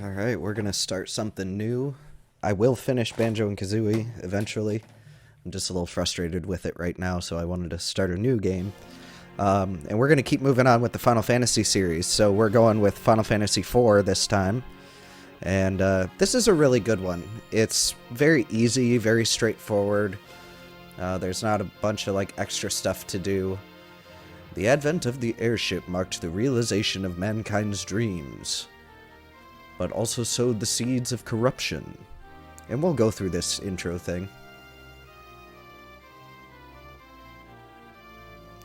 Alright, we're gonna start something new. I will finish Banjo and Kazooie eventually. I'm just a little frustrated with it right now, so I wanted to start a new game. And we're gonna keep moving on with the Final Fantasy series. So we're going with Final Fantasy IV this time. And this is a really good one. It's very easy, very straightforward. There's not a bunch of extra stuff to do. The advent of the airship marked the realization of mankind's dreams, but also sowed the seeds of corruption. And we'll go through this intro thing.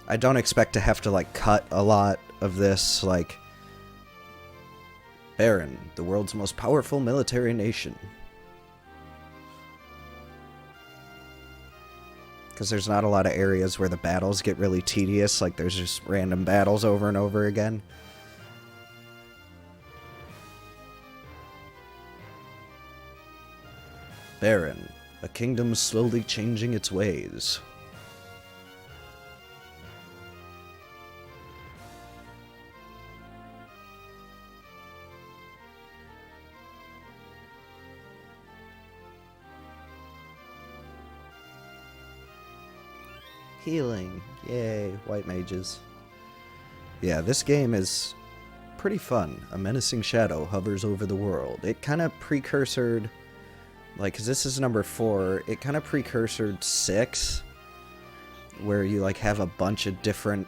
I don't expect to have to cut a lot of this, Baron, the world's most powerful military nation. Because there's not a lot of areas where the battles get really tedious, there's just random battles over and over again. Baron, a kingdom slowly changing its ways. Healing. Yay, white mages. Yeah, this game is pretty fun. A menacing shadow hovers over the world. It kind of precursored, because this is number 4, it kind of precursored 6, where you, have a bunch of different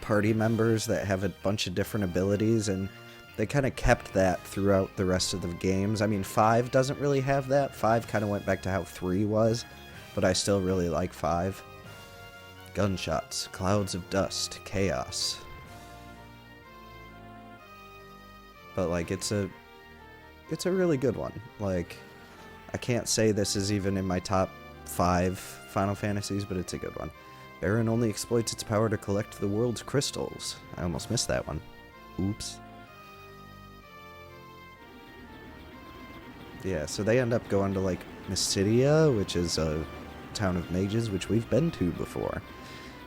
party members that have a bunch of different abilities, and they kind of kept that throughout the rest of the games. I mean, 5 doesn't really have that. 5 kind of went back to how 3 was, but I still really like 5. Gunshots, clouds of dust, chaos. But, it's a really good one. I can't say this is even in my top 5 Final Fantasies, but it's a good one. Baron only exploits its power to collect the world's crystals. I almost missed that one. Oops. Yeah, so they end up going to, Mysidia, which is a town of mages, which we've been to before.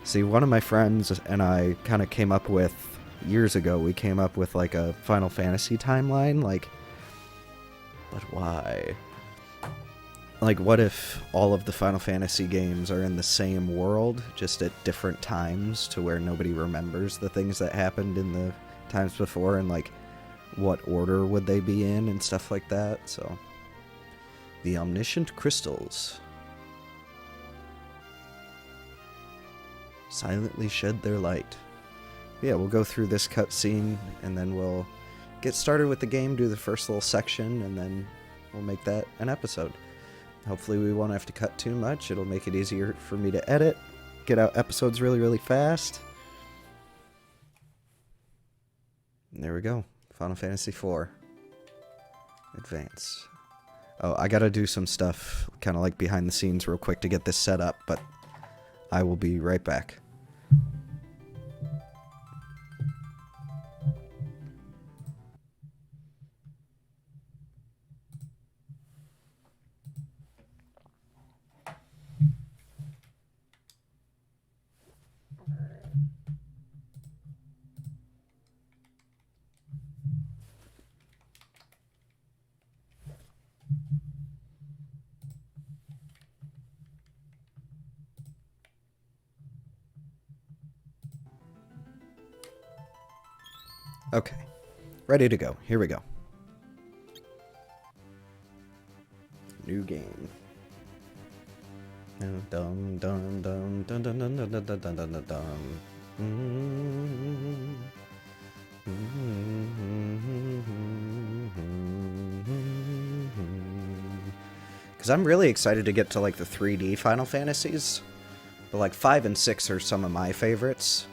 See, one of my friends and I kind of came up with, years ago, we came up with, a Final Fantasy timeline, but why? What if all of the Final Fantasy games are in the same world, just at different times, to where nobody remembers the things that happened in the times before, and, what order would they be in, and stuff like that, so. The Omniscient Crystals silently shed their light. Yeah, we'll go through this cutscene, and then we'll get started with the game, do the first little section, and then we'll make that an episode. Hopefully we won't have to cut too much. It'll make it easier for me to edit, get out episodes really, really fast. And there we go. Final Fantasy IV. Advance. Oh, I gotta do some stuff, kind of behind the scenes real quick to get this set up, but I will be right back. Okay, ready to go. Here we go. New game. Dum dum dum dum dum dum dum dum dum dum dum dum. Because I'm really excited to get to the 3D Final Fantasies, but 5 and 6 are some of my favorites.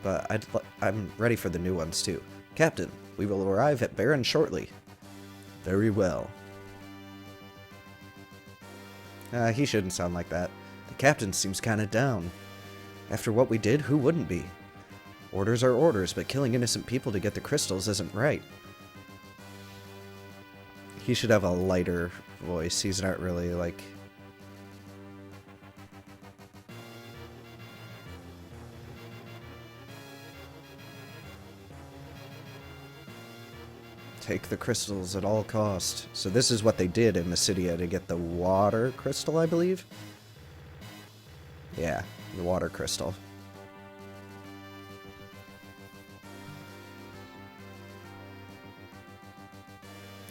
But I'm ready for the new ones, too. Captain, we will arrive at Baron shortly. Very well. He shouldn't sound like that. The captain seems kinda down. After what we did, who wouldn't be? Orders are orders, but killing innocent people to get the crystals isn't right. He should have a lighter voice. He's not really, Take the crystals at all cost. So this is what they did in Mysidia to get the water crystal, I believe? Yeah, the water crystal.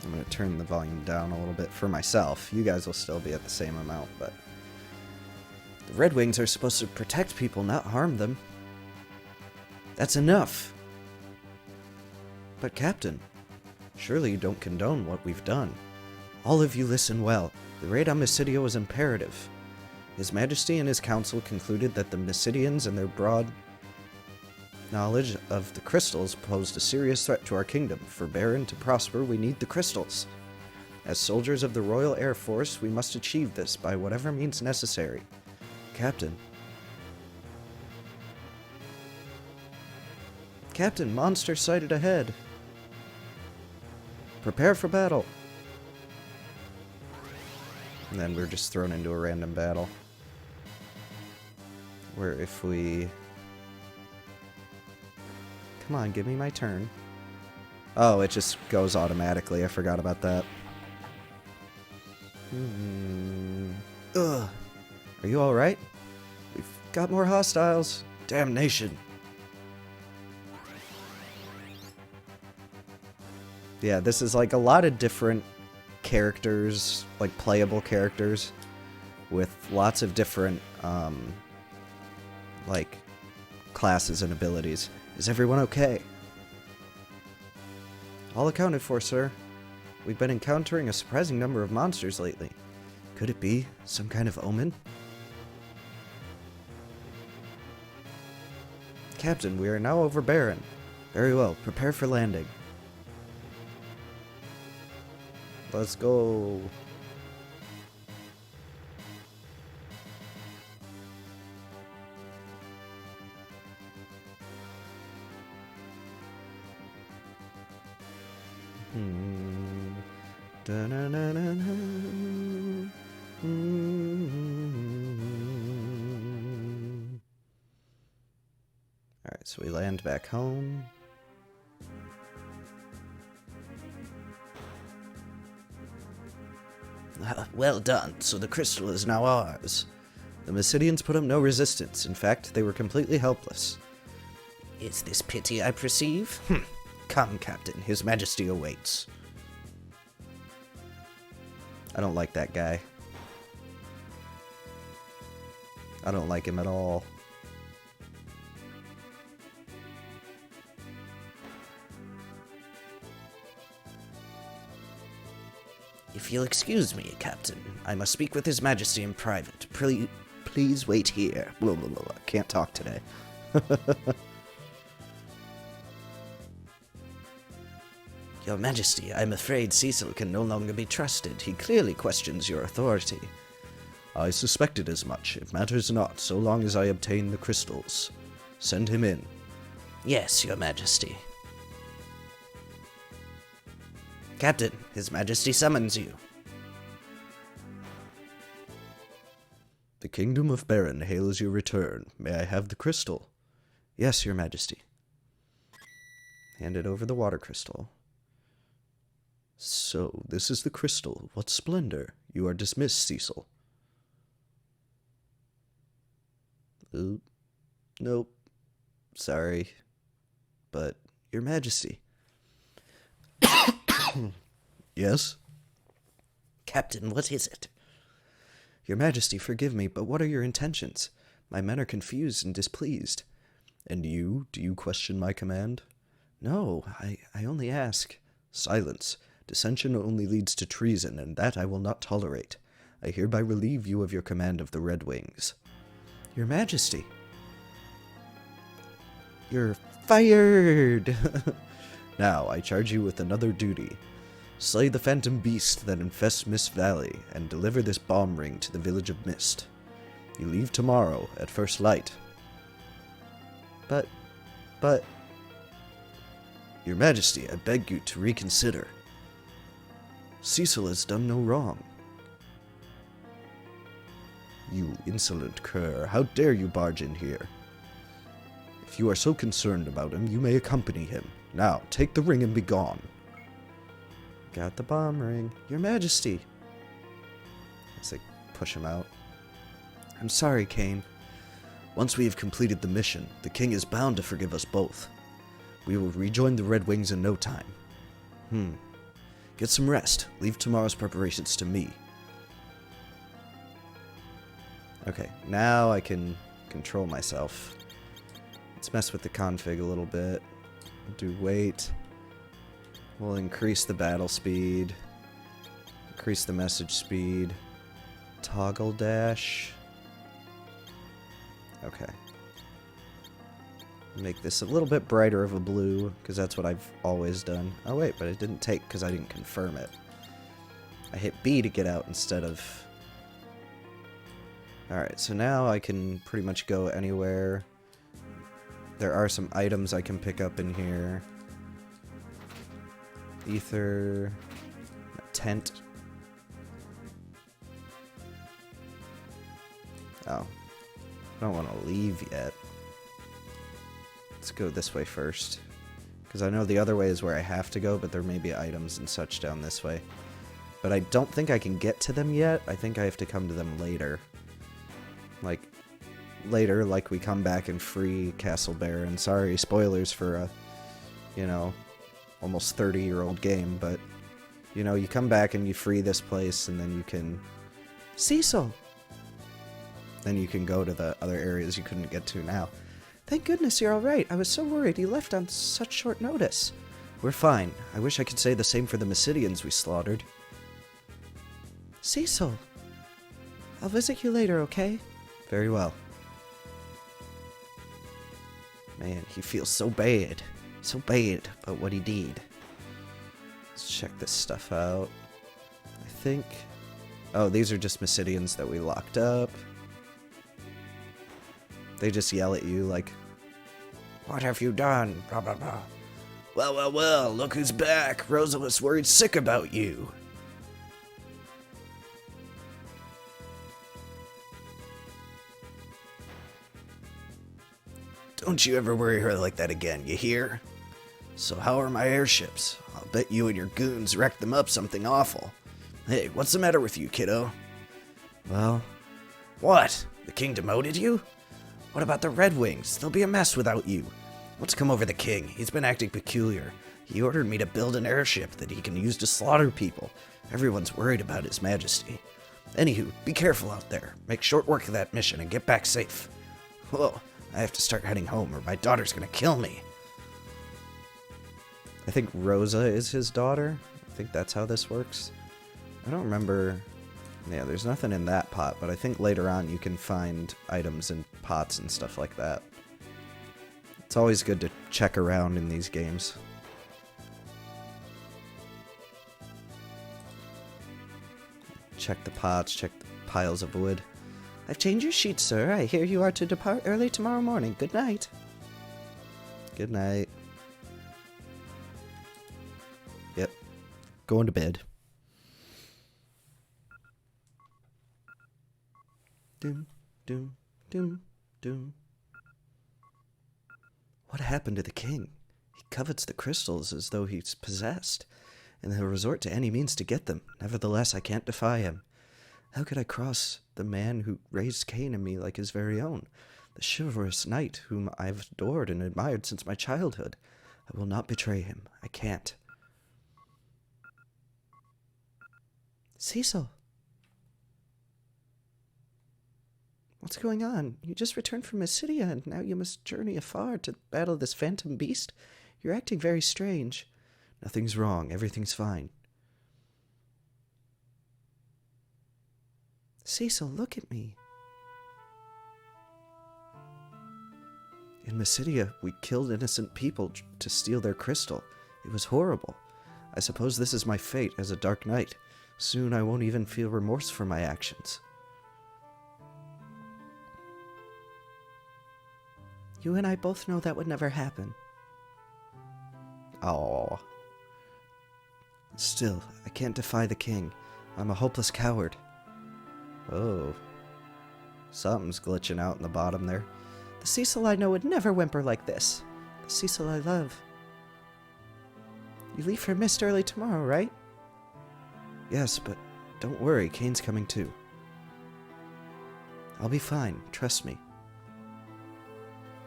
I'm going to turn the volume down a little bit for myself. You guys will still be at the same amount, but... The Red Wings are supposed to protect people, not harm them. That's enough. But Captain, surely you don't condone what we've done. All of you listen well. The raid on Mysidia was imperative. His Majesty and his council concluded that the Mysidians and their broad knowledge of the crystals posed a serious threat to our kingdom. For Baron to prosper, we need the crystals. As soldiers of the Royal Air Force, we must achieve this by whatever means necessary. Captain. Captain, monster sighted ahead. Prepare for battle. And then we're just thrown into a random battle. Where if we... Come on, give me my turn. Oh, it just goes automatically. I forgot about that. Ugh. Are you alright? We've got more hostiles. Damnation. Yeah, this is like a lot of different characters, like playable characters, with lots of different, like, classes and abilities. Is everyone okay? All accounted for, sir. We've been encountering a surprising number of monsters lately. Could it be some kind of omen? Captain, we are now over Baron. Very well, prepare for landing. Let's go. Alright, so we land back home. Well done, so the crystal is now ours. The Mysidians put up no resistance. In fact, they were completely helpless. Is this pity I perceive? Come, Captain, His Majesty awaits. I don't like that guy. I don't like him at all. If you'll excuse me, Captain, I must speak with His Majesty in private. Please wait here. Blah, blah, blah, blah. Can't talk today. Your Majesty, I'm afraid Cecil can no longer be trusted. He clearly questions your authority. I suspected as much. It matters not, so long as I obtain the crystals. Send him in. Yes, Your Majesty. Captain, His Majesty summons you. The Kingdom of Baron hails your return. May I have the crystal? Yes, Your Majesty. Handed over the water crystal. So, this is the crystal. What splendor. You are dismissed, Cecil. Oop. Nope. Sorry. But, Your Majesty. Yes? Captain, what is it? Your Majesty, forgive me, but what are your intentions? My men are confused and displeased. And you? Do you question my command? No, I only ask. Silence. Dissension only leads to treason, and that I will not tolerate. I hereby relieve you of your command of the Red Wings. Your Majesty. You're fired! Now, I charge you with another duty. Slay the phantom beast that infests Mist Valley, and deliver this bomb ring to the village of Mist. You leave tomorrow, at first light. But... Your Majesty, I beg you to reconsider. Cecil has done no wrong. You insolent cur, how dare you barge in here? If you are so concerned about him, you may accompany him. Now, take the ring and be gone. Got the bomb ring. Your Majesty. As they push him out. I'm sorry, Cain. Once we have completed the mission, the king is bound to forgive us both. We will rejoin the Red Wings in no time. Get some rest. Leave tomorrow's preparations to me. Okay, now I can control myself. Let's mess with the config a little bit. Do wait. We'll increase the battle speed. Increase the message speed. Toggle dash. Okay. Make this a little bit brighter of a blue, because that's what I've always done. Oh wait, but it didn't take because I didn't confirm it. I hit B to get out instead of... Alright, so now I can pretty much go anywhere. There are some items I can pick up in here. Ether... A tent. Oh. I don't want to leave yet. Let's go this way first. Because I know the other way is where I have to go, but there may be items and such down this way. But I don't think I can get to them yet. I think I have to come to them later. Like, later, like we come back and free Castle Baron. Sorry, spoilers for a, you know, almost 30-year-old game, but, you know, you come back and you free this place, and then you can... Cecil! Then you can go to the other areas you couldn't get to now. Thank goodness you're alright. I was so worried you left on such short notice. We're fine. I wish I could say the same for the Mysidians we slaughtered. Cecil! I'll visit you later, okay? Very well. Man, he feels so bad. So bad about what he did. Let's check this stuff out. I think... Oh, these are just Mysidians that we locked up. They just yell at you like, "What have you done? Blah, blah, blah. Well, well, well, look who's back. Rosa was worried sick about you." Don't you ever worry her like that again, you hear? So how are my airships? I'll bet you and your goons wrecked them up something awful. Hey, what's the matter with you, kiddo? Well... What? The king demoted you? What about the Red Wings? They'll be a mess without you. Let's come over the king. He's been acting peculiar. He ordered me to build an airship that he can use to slaughter people. Everyone's worried about his majesty. Anywho, be careful out there. Make short work of that mission and get back safe. Whoa, I have to start heading home or my daughter's gonna kill me. I think Rosa is his daughter. I think that's how this works. I don't remember... Yeah, there's nothing in that pot, but I think later on you can find items in pots and stuff like that. It's always good to check around in these games. Check the pots, check the piles of wood. I've changed your sheet, sir. I hear you are to depart early tomorrow morning. Good night. Good night. Yep. Going to bed. Doom, doom, doom, doom. What happened to the king? He covets the crystals as though he's possessed, and he'll resort to any means to get them. Nevertheless, I can't defy him. How could I cross the man who raised Cain in me like his very own, the chivalrous knight whom I've adored and admired since my childhood? I will not betray him. I can't. Cecil! What's going on? You just returned from Mysidia, and now you must journey afar to battle this phantom beast? You're acting very strange. Nothing's wrong. Everything's fine. Cecil, look at me. In Mysidia, we killed innocent people to steal their crystal. It was horrible. I suppose this is my fate as a Dark Knight. Soon I won't even feel remorse for my actions. You and I both know that would never happen. Oh. Still, I can't defy the king. I'm a hopeless coward. Oh. Something's glitching out in the bottom there. The Cecil I know would never whimper like this. The Cecil I love. You leave for Mist early tomorrow, right? Yes, but don't worry, Kane's coming too. I'll be fine, trust me.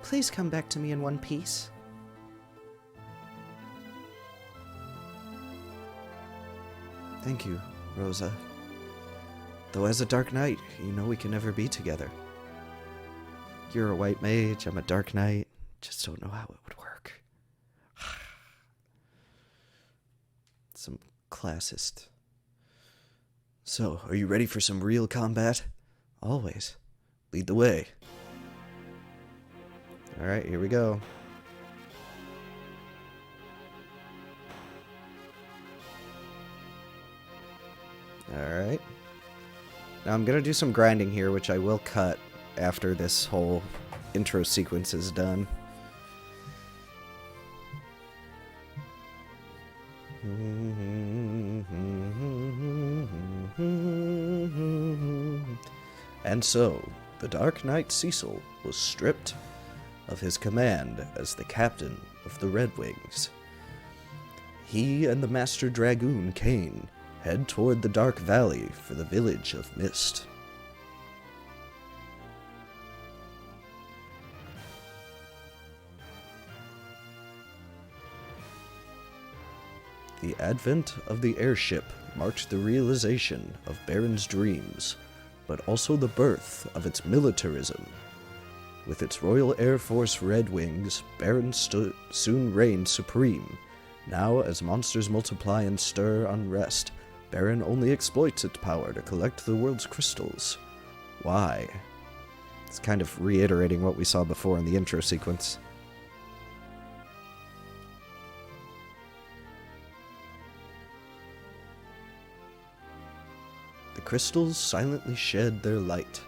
Please come back to me in one piece. Thank you, Rosa. Though as a Dark Knight, you know we can never be together. You're a white mage, I'm a Dark Knight. Just don't know how it would work. Some classist. So, are you ready for some real combat? Always. Lead the way. Alright, here we go. Alright. Now I'm gonna do some grinding here, which I will cut after this whole intro sequence is done. And so, the Dark Knight Cecil was stripped of his command as the captain of the Red Wings. He and the Master Dragoon, Kane, head toward the Dark Valley for the village of Mist. The advent of the airship marked the realization of Baron's dreams, but also the birth of its militarism. With its Royal Air Force Red Wings, Baron soon reigned supreme. Now, as monsters multiply and stir unrest, Baron only exploits its power to collect the world's crystals. Why? It's kind of reiterating what we saw before in the intro sequence. The crystals silently shed their light.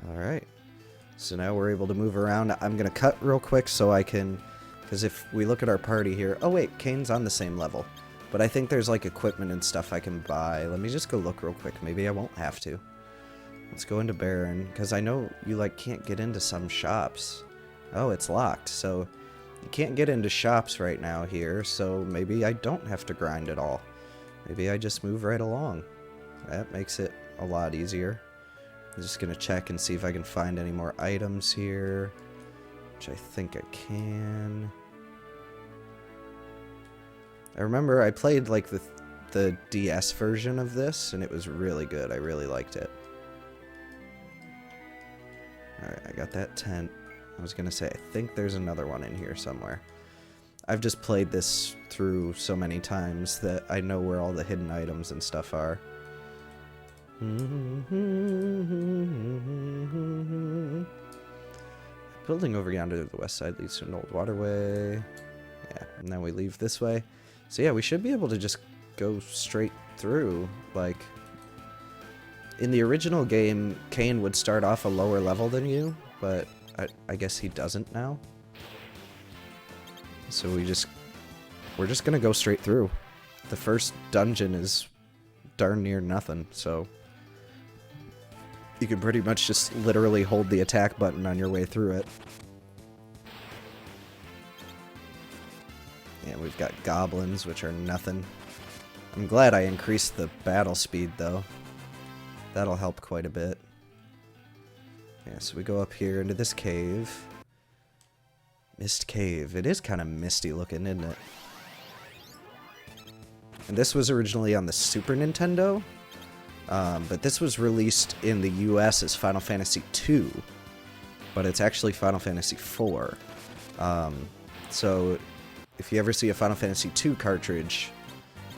Alright, so now we're able to move around. I'm going to cut real quick so I can, because if we look at our party here, oh wait, Kane's on the same level. But I think there's like equipment and stuff I can buy. Let me just go look real quick. Maybe I won't have to. Let's go into Baron, because I know you like can't get into some shops. Oh, it's locked, so you can't get into shops right now here, so maybe I don't have to grind at all. Maybe I just move right along. That makes it a lot easier. I'm just going to check and see if I can find any more items here, which I think I can. I remember I played like the DS version of this, and it was really good. I really liked it. Alright, I got that tent. I was going to say, I think there's another one in here somewhere. I've just played this through so many times that I know where all the hidden items and stuff are. Building over yonder to the west side leads to an old waterway. Yeah, and then we leave this way. So yeah, we should be able to just go straight through. Like, in the original game, Kane would start off a lower level than you, but I guess he doesn't now. So we're just gonna go straight through. The first dungeon is darn near nothing, so you can pretty much just literally hold the attack button on your way through it. Yeah, we've got goblins, which are nothing. I'm glad I increased the battle speed, though. That'll help quite a bit. Yeah, so we go up here into this cave. Mist Cave. It is kind of misty looking, isn't it? And this was originally on the Super Nintendo, but this was released in the US as Final Fantasy II, but it's actually Final Fantasy IV. So if you ever see a Final Fantasy II cartridge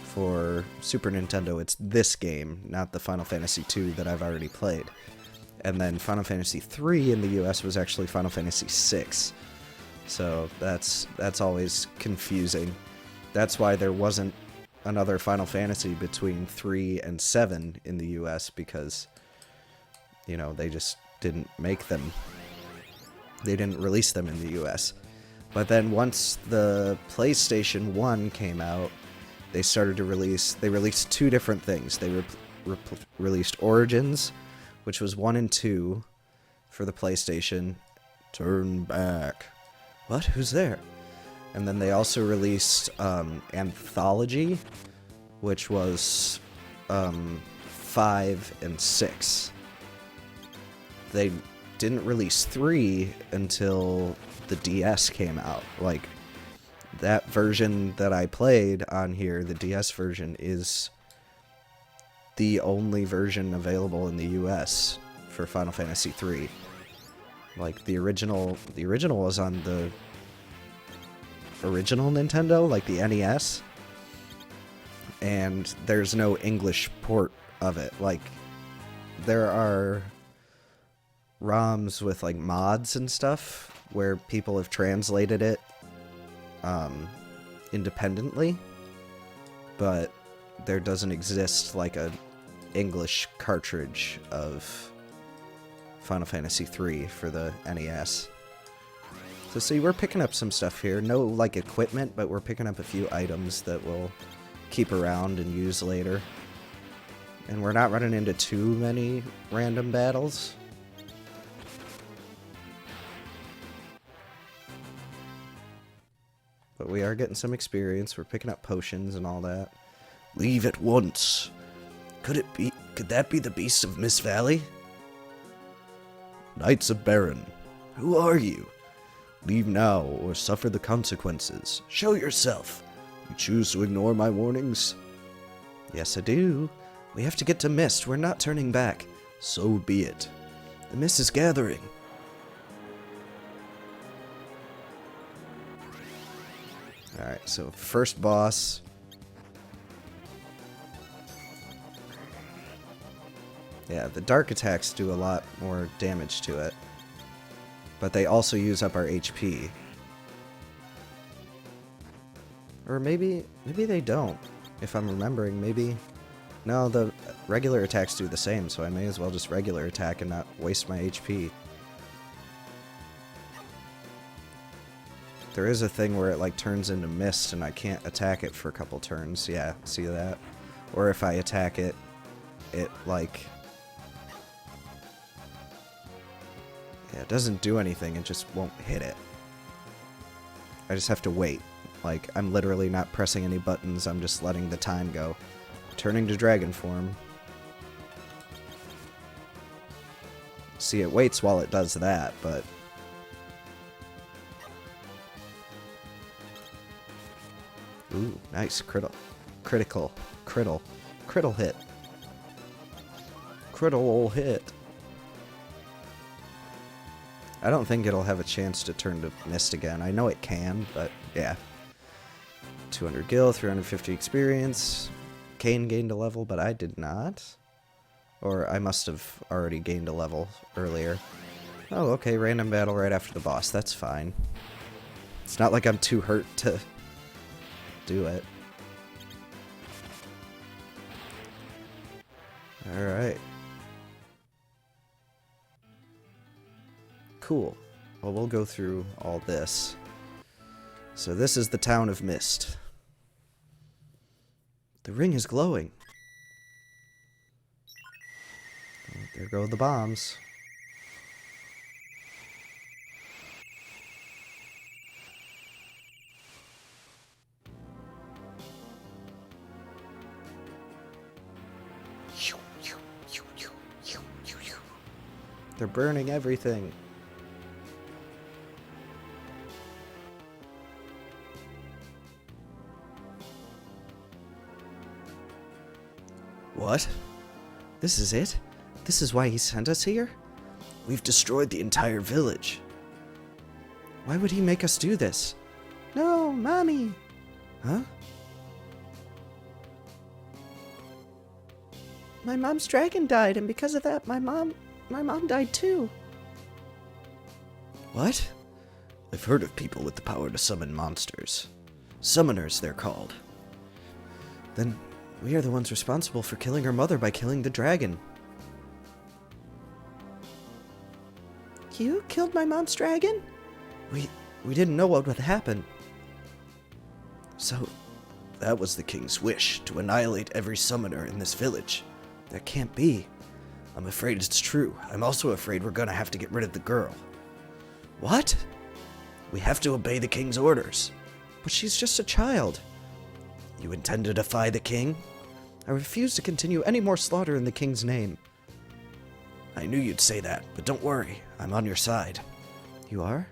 for Super Nintendo, it's this game, not the Final Fantasy II that I've already played. And then Final Fantasy III in the US was actually Final Fantasy VI. So that's always confusing. That's why there wasn't another Final Fantasy between 3 and 7 in the US, because, you know, they just didn't make them. They didn't release them in the US. But then once the PlayStation 1 came out, they started to release... They released two different things. They released Origins, which was 1 and 2 for the PlayStation. Turn back. What? Who's there? And then they also released Anthology, which was 5 and 6. They didn't release 3 until the DS came out. Like, that version that I played on here, the DS version, is the only version available in the US for Final Fantasy III. Like, the original was on the original Nintendo, like the NES, and there's no English port of it. Like, there are ROMs with like mods and stuff where people have translated it independently, but there doesn't exist like a English cartridge of Final Fantasy III for the NES. So see, we're picking up some stuff here. No like equipment, but we're picking up a few items that we'll keep around and use later. And we're not running into too many random battles. But we are getting some experience. We're picking up potions and all that. Leave at once. Could that be the beast of Miss Valley? Knights of Baron, who are you? Leave now or suffer the consequences. Show yourself. You choose to ignore my warnings? Yes, I do. We have to get to Mist. We're not turning back. So be it. The mist is gathering. Alright, so first boss. Yeah, the dark attacks do a lot more damage to it. But they also use up our HP. Or maybe they don't. If I'm remembering, maybe... No, the regular attacks do the same, so I may as well just regular attack and not waste my HP. There is a thing where it like turns into mist and I can't attack it for a couple turns. Yeah, see that? Or if I attack it, it like... Yeah, it doesn't do anything, it just won't hit it. I just have to wait. Like, I'm literally not pressing any buttons, I'm just letting the time go. Turning to dragon form. See, it waits while it does that, but... Ooh, nice. Critical hit. Critical hit. I don't think it'll have a chance to turn to mist again. I know it can, but yeah. 200 gil, 350 experience. Kane gained a level, but I did not. Or I must have already gained a level earlier. Oh, okay, random battle right after the boss. That's fine. It's not like I'm too hurt to do it. Alright. Cool. Well, we'll go through all this. So this is the town of Mist. The ring is glowing. Oh, there go the bombs. They're burning everything. What? This is it? This is why he sent us here? We've destroyed the entire village. Why would he make us do this? No, Mommy! Huh? My mom's dragon died, and because of that, my mom died too. What? I've heard of people with the power to summon monsters. Summoners, they're called. Then we are the ones responsible for killing her mother by killing the dragon. You killed my mom's dragon? We didn't know what would happen. So, That was the king's wish, to annihilate every summoner in this village. That can't be. I'm afraid it's true. I'm also afraid we're gonna have to get rid of the girl. What? We have to obey the king's orders. But she's just a child. You intend to defy the king? I refuse to continue any more slaughter in the king's name. I knew you'd say that, but don't worry. I'm on your side. You are?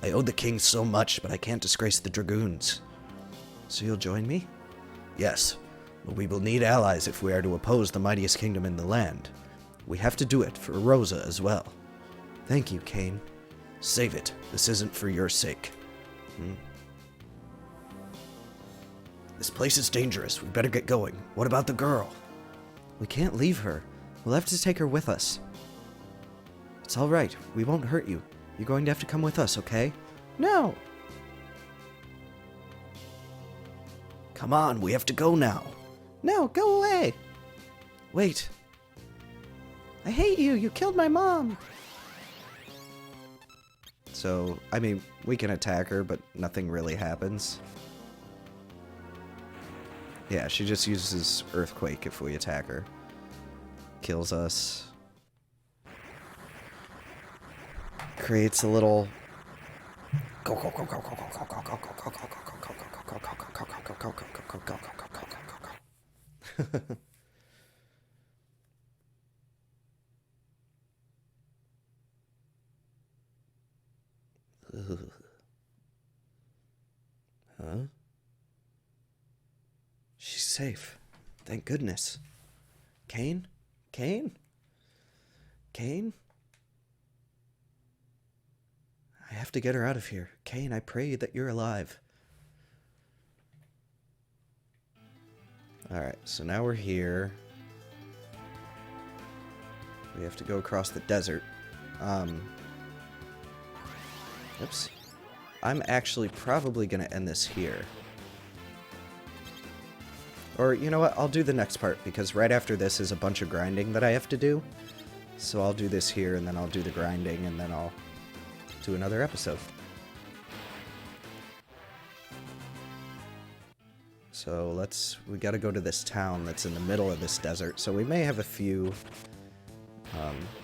I owe the king so much, but I can't disgrace the dragoons. So you'll join me? Yes, but we will need allies if we are to oppose the mightiest kingdom in the land. We have to do it for Rosa as well. Thank you, Cain. Save it. This isn't for your sake. This place is dangerous. We better get going. What about the girl? We can't leave her. We'll have to take her with us. It's all right. We won't hurt you. You're going to have to come with us, okay? No. Come on, we have to go now. No, go away. Wait. I hate you. You killed my mom. So, I mean, we can attack her, but nothing really happens. Yeah, she just uses Earthquake if we attack her. Kills us. Creates a little... Huh? She's safe. Thank goodness. Cain? Cain? Cain? I have to get her out of here. Cain, I pray that you're alive. Alright, so now we're here. We have to go across the desert. Oops. I'm actually probably going to end this here. Or, you know what, I'll do the next part, because right after this is a bunch of grinding that I have to do. So I'll do this here, and then I'll do the grinding, and then I'll do another episode. So we gotta go to this town that's in the middle of this desert, so we may have a few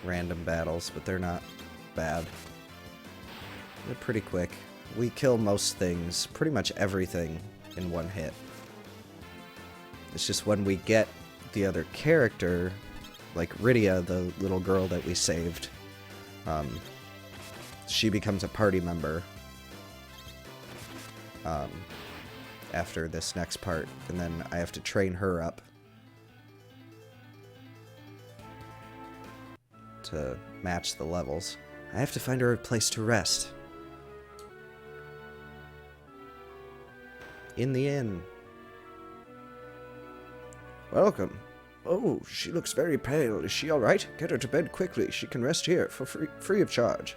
random battles, but they're not bad. They're pretty quick. We kill most things, pretty much everything, in one hit. It's just when we get the other character, like Rydia, the little girl that we saved, she becomes a party member after this next part, and then I have to train her up to match the levels. I have to find her a place to rest. In the inn. Welcome. Oh, she looks very pale. Is she all right? Get her to bed quickly. She can rest here for free of charge.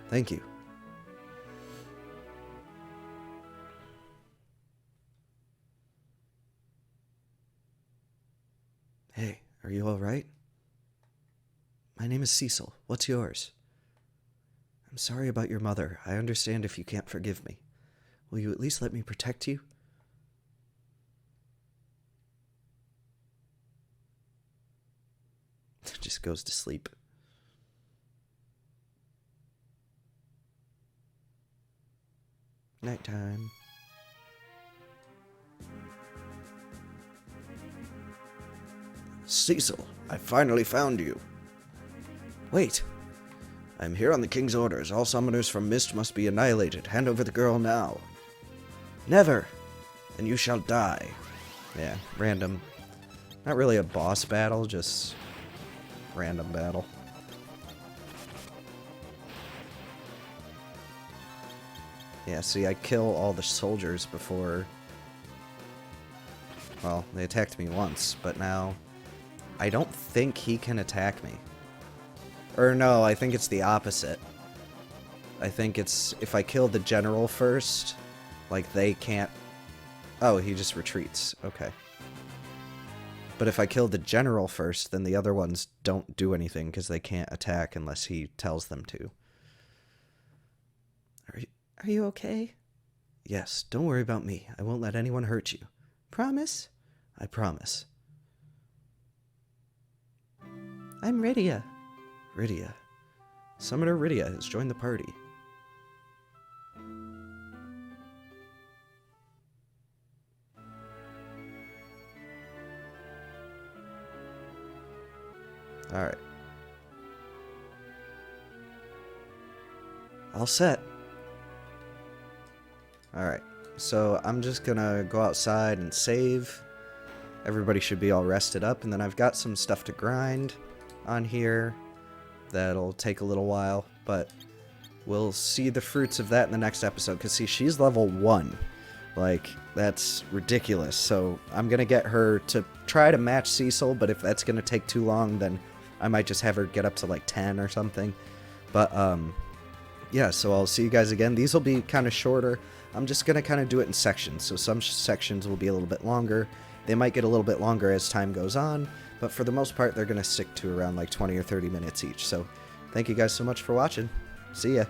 Thank you. Hey, are you all right? My name is Cecil. What's yours? I'm sorry about your mother. I understand if you can't forgive me. Will you at least let me protect you? Just goes to sleep. Nighttime. Cecil, I finally found you. Wait. I'm here on the king's orders. All summoners from Mist must be annihilated. Hand over the girl now. Never. And you shall die. Yeah, random. Not really a boss battle, just random battle. Yeah, see, I kill all the soldiers before... Well, they attacked me once, but now... I don't think he can attack me. Or no, I think it's the opposite. I think it's... If I kill the general first, like, they can't... Oh, he just retreats. Okay. But if I kill the general first, then the other ones don't do anything because they can't attack unless he tells them to. Are you okay? Yes, don't worry about me. I won't let anyone hurt you. Promise? I promise. I'm Rydia. Rydia. Summoner Rydia has joined the party. Alright. All set. Alright. So I'm just gonna go outside and save. Everybody should be all rested up, and then I've got some stuff to grind on here that'll take a little while, but we'll see the fruits of that in the next episode, because see, she's level 1. Like, that's ridiculous. So I'm gonna get her to try to match Cecil, but if that's gonna take too long, then I might just have her get up to like 10 or something. But yeah, so I'll see you guys again. These will be kind of shorter. I'm just gonna kind of do it in sections, so some sections will be a little bit longer. They might get a little bit longer as time goes on, but for the most part, they're gonna stick to around like 20 or 30 minutes each. So thank you guys so much for watching. See ya.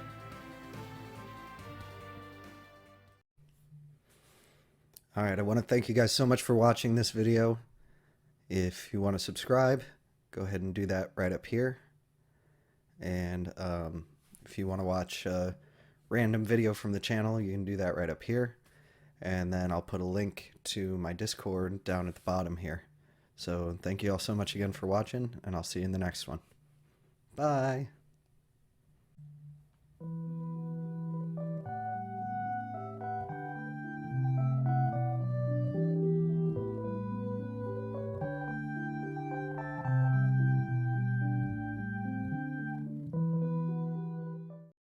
Alright, I want to thank you guys so much for watching this video. If you want to subscribe, go ahead and do that right up here. And if you want to watch a random video from the channel, you can do that right up here. And then I'll put a link to my Discord down at the bottom here. So thank you all so much again for watching, and I'll see you in the next one. Bye!